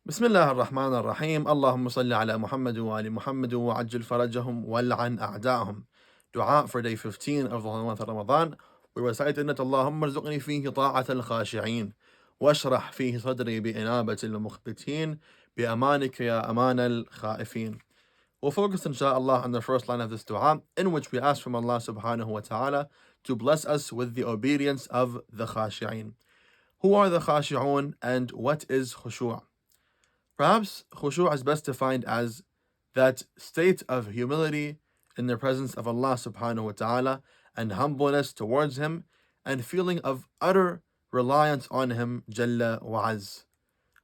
بسم الله الرحمن الرحيم اللهم صل على محمد وآل محمد وعجل فرجهم والعن أعدائهم. Dua for day 15 of the holy month of Ramadan. We recite in it اللهم ارزقني فيه طاعة الخاشعين واشرح فيه صدري بإنابة المخبتين بأمانك يا أمان الخائفين. We'll focus inshallah on the first line of this dua, in which we ask from Allah subhanahu wa ta'ala to bless us with the obedience of the khashi'een. Who are the khashi'un and what is khushu'? Perhaps khushu' is best defined as that state of humility in the presence of Allah subhanahu wa ta'ala and humbleness towards Him and feeling of utter reliance on Him Jalla wa Az.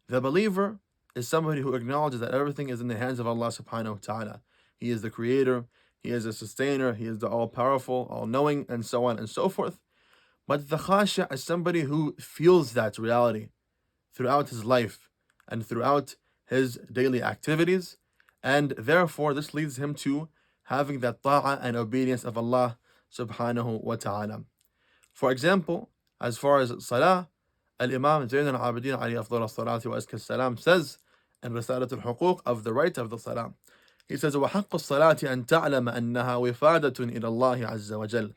The believer is somebody who acknowledges that everything is in the hands of Allah subhanahu wa ta'ala. He is the creator, He is the sustainer, He is the all-powerful, all-knowing, and so on and so forth. But the khashi' is somebody who feels that reality throughout his life and throughout his daily activities, and therefore this leads him to having that ta'ah and obedience of Allah subhanahu wa ta'ala. For example, as far as salah, al-Imām al-Abidin عليه أفضل السلام says in رسالة الحقوق of the right of the salah. He says, وَحَقُّ الصَّلَاةِ أَن تَعْلَمَ أَنَّهَا وِفَادَةٌ إِلَى اللَّهِ عَزَّ وَجَلَّ.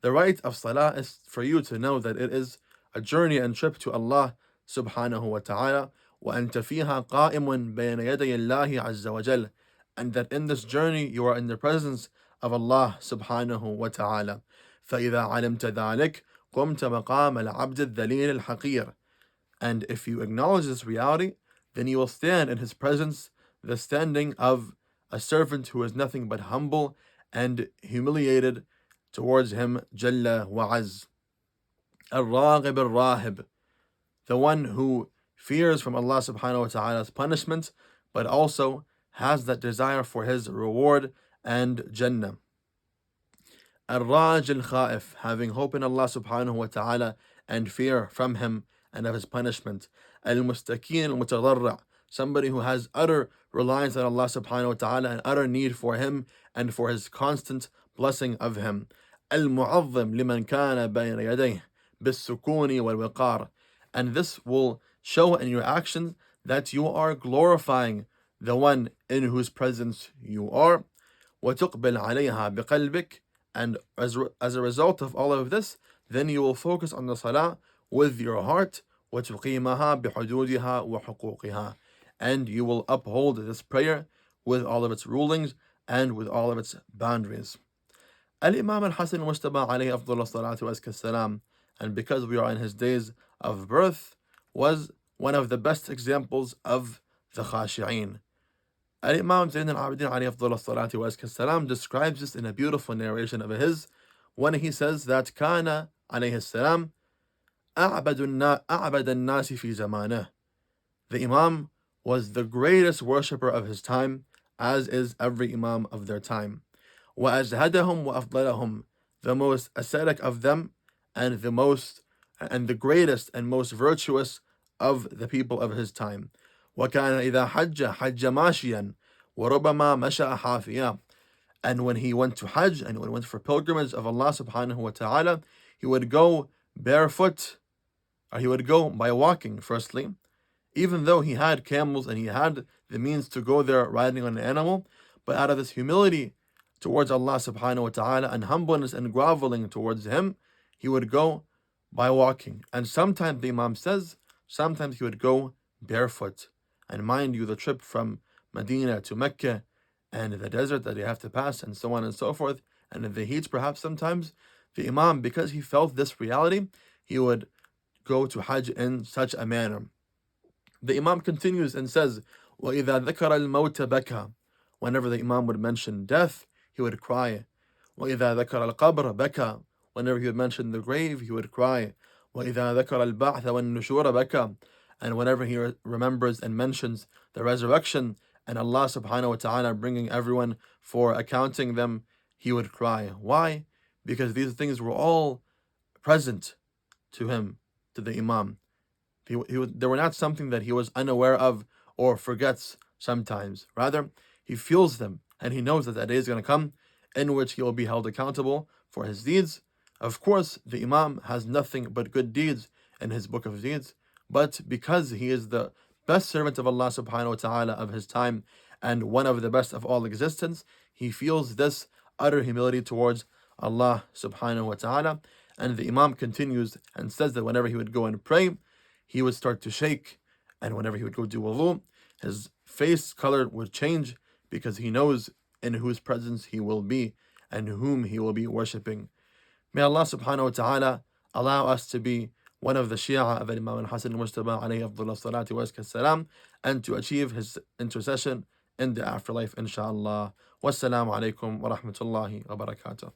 The right of salah is for you to know that it is a journey and trip to Allah subhanahu wa ta'ala, وَأَنْتَ فِيهَا قَائِمٌ بَيْنَ يَدَيِ اللَّهِ عَزَّ وَجَلَّ. And that in this journey you are in the presence of Allah subhanahu wa ta'ala. فَإِذَا عَلِمْتَ ذَلِكَ قُمْتَ مَقَامَ الْعَبْدِ الذَّلِيلِ الْحَقِيرِ. And if you acknowledge this reality, then you will stand in His presence, the standing of a servant who is nothing but humble and humiliated towards Him Jalla wa Az. الراغب الراهب, the one who fears from Allah subhanahu wa ta'ala's punishment, but also has that desire for His reward and Jannah. الراج الخائف, having hope in Allah subhanahu wa ta'ala and fear from Him and of His punishment. المستكين المتضرع, somebody who has utter reliance on Allah subhanahu wa ta'ala and utter need for Him and for His constant blessing of Him. المعظم لمن كان بين يديه بالسكون والوقار. And this will show in your actions that you are glorifying the one in whose presence you are. وتقبل عليها بقلبك. And as a result of all of this, then you will focus on the salah with your heart. وتقيمها بحدودها وحقوقها. And you will uphold this prayer with all of its rulings and with all of its boundaries. al-Imām al-Hasan al-Mujtaba عليه أفضل الصلاة السلام, and because we are in his days of birth, was one of the best examples of the khashi'een. Al-Imām Zayn al-Abidin عليه أفضل الصلاة والسلام describes this in a beautiful narration of his when he says that كان عليه السلام أعبد الناس في زمانه. The Imam was the greatest worshipper of his time, as is every Imam of their time. وأزهدهم وأفضلهم, the most ascetic of them and the greatest and most virtuous of the people of his time. وكان إذا حج ماشيا وربما مشى حافيا. And when he went to Hajj and when he went for pilgrimage of Allah subhanahu wa ta'ala, he would go barefoot, or he would go by walking firstly, even though he had camels and he had the means to go there riding on an animal, but out of this humility towards Allah subhanahu wa ta'ala and humbleness and groveling towards Him, he would go by walking. And sometimes the Imam says, sometimes he would go barefoot. And mind you, the trip from Medina to Mecca and the desert that you have to pass and so on and so forth, and in the heat perhaps sometimes, the Imam, because he felt this reality, he would go to Hajj in such a manner. The Imam continues and says, وَإِذَا ذَكَرَ الْمَوْتَ بَكَى. Whenever the Imam would mention death, he would cry. وَإِذَا ذَكَرَ الْقَبْرَ بَكَى. Whenever he would mention the grave, he would cry. وَإِذَا ذَكَرَ الْبَعْثَ وَالنُّشُورَ بَكَى. And whenever he remembers and mentions the resurrection and Allah subhanahu wa ta'ala bringing everyone for accounting them, he would cry. Why? Because these things were all present to him, to the Imam. They were not something that he was unaware of or forgets sometimes. Rather, he feels them and he knows that that day is going to come in which he will be held accountable for his deeds. Of course, the Imam has nothing but good deeds in his book of deeds, but because he is the best servant of Allah subhanahu wa ta'ala of his time and one of the best of all existence, he feels this utter humility towards Allah subhanahu wa ta'ala. And the Imam continues and says that whenever he would go and pray, he would start to shake, and whenever he would go do wudu, his face color would change, because he knows in whose presence he will be and whom he will be worshipping. May Allah subhanahu wa ta'ala allow us to be one of the Shia of al-Imām al-Hasan al-Mujtaba, عليه الصلاة والسلام, and to achieve his intercession in the afterlife, inshaAllah. Wassalamu alaikum wa rahmatullahi wa barakatuh.